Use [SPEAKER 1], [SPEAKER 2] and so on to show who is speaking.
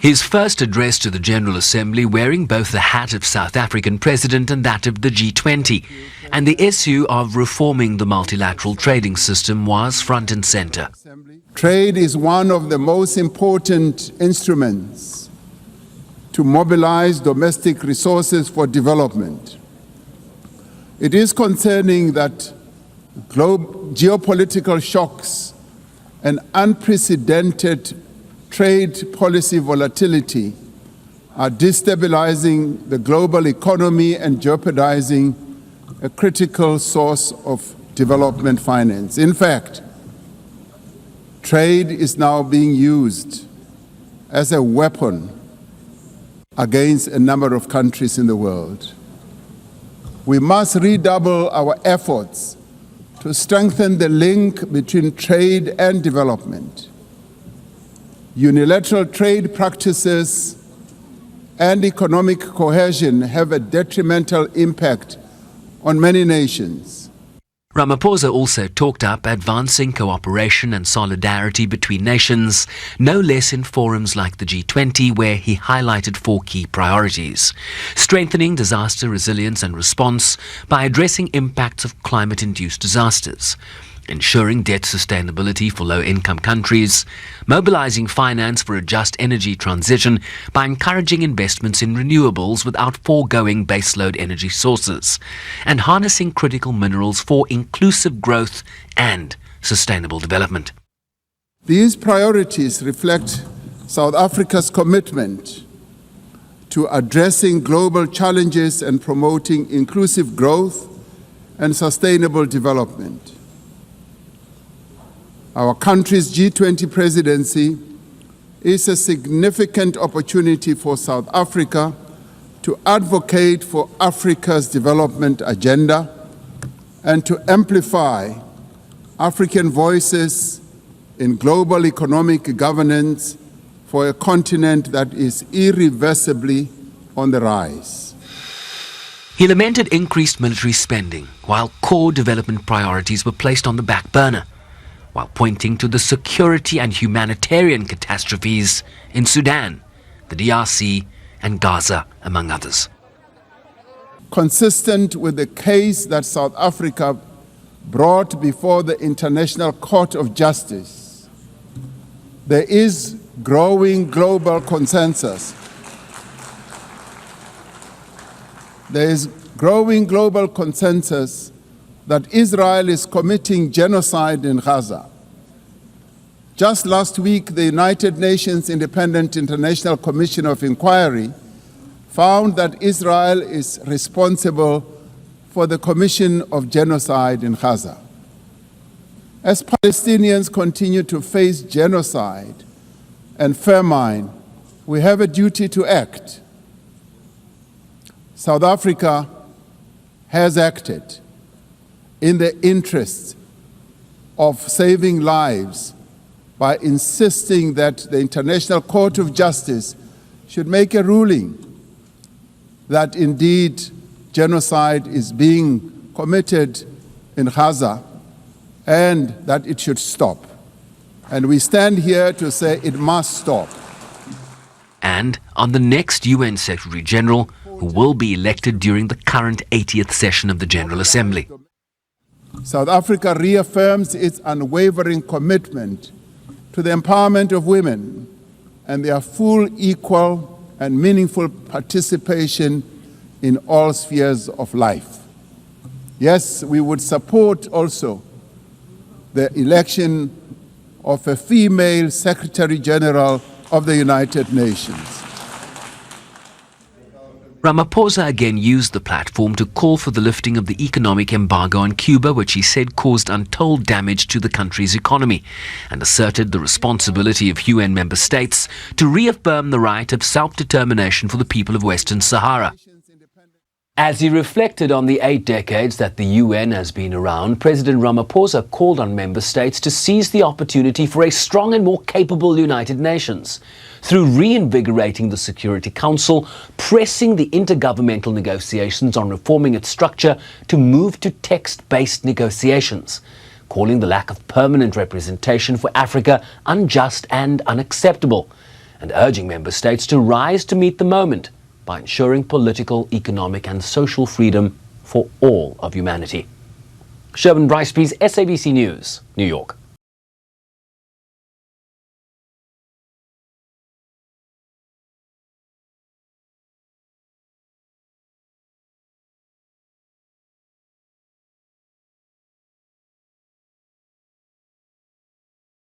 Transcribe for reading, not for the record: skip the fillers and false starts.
[SPEAKER 1] His first address to the General Assembly wearing both the hat of South African President and that of the G20, and the issue of reforming the multilateral trading system was front and center.
[SPEAKER 2] Trade is one of the most important instruments to mobilize domestic resources for development. It is concerning that geopolitical shocks and unprecedented trade policy volatility are destabilizing the global economy and jeopardizing a critical source of development finance. In fact, trade is now being used as a weapon against a number of countries in the world. We must redouble our efforts to strengthen the link between trade and development. Unilateral trade practices and economic coercion have a detrimental impact on many nations.
[SPEAKER 1] Ramaphosa also talked up advancing cooperation and solidarity between nations, no less in forums like the G20, where he highlighted 4 key priorities: strengthening disaster resilience and response by addressing impacts of climate-induced disasters, ensuring debt sustainability for low-income countries, mobilizing finance for a just energy transition by encouraging investments in renewables without foregoing baseload energy sources, and harnessing critical minerals for inclusive growth and sustainable development.
[SPEAKER 2] These priorities reflect South Africa's commitment to addressing global challenges and promoting inclusive growth and sustainable development. Our country's G20 presidency is a significant opportunity for South Africa to advocate for Africa's development agenda and to amplify African voices in global economic governance for a continent that is irreversibly on the rise.
[SPEAKER 1] He lamented increased military spending, while core development priorities were placed on the back burner, while pointing to the security and humanitarian catastrophes in Sudan, the DRC, and Gaza, among others.
[SPEAKER 2] Consistent with the case that South Africa brought before the International Court of Justice, there is growing global consensus. There is growing global consensus that Israel is committing genocide in Gaza. Just last week, the United Nations Independent International Commission of Inquiry found that Israel is responsible for the commission of genocide in Gaza. As Palestinians continue to face genocide and famine, we have a duty to act. South Africa has acted in the interest of saving lives by insisting that the International Court of Justice should make a ruling that indeed genocide is being committed in Gaza and that it should stop. And we stand here to say it must stop.
[SPEAKER 1] And on the next UN Secretary General, who will be elected during the current 80th session of the General Assembly.
[SPEAKER 2] South Africa reaffirms its unwavering commitment to the empowerment of women and their full, equal, and meaningful participation in all spheres of life. Yes, we would support also the election of a female Secretary General of the United Nations.
[SPEAKER 1] Ramaphosa again used the platform to call for the lifting of the economic embargo on Cuba, which he said caused untold damage to the country's economy, and asserted the responsibility of UN member states to reaffirm the right of self-determination for the people of Western Sahara. As he reflected on the 8 decades that the UN has been around, President Ramaphosa called on member states to seize the opportunity for a strong and more capable United Nations through reinvigorating the Security Council, pressing the intergovernmental negotiations on reforming its structure to move to text-based negotiations, calling the lack of permanent representation for Africa unjust and unacceptable, and urging member states to rise to meet the moment by ensuring political, economic and social freedom for all of humanity. Sherman Bryce-Pease, SABC News, New York.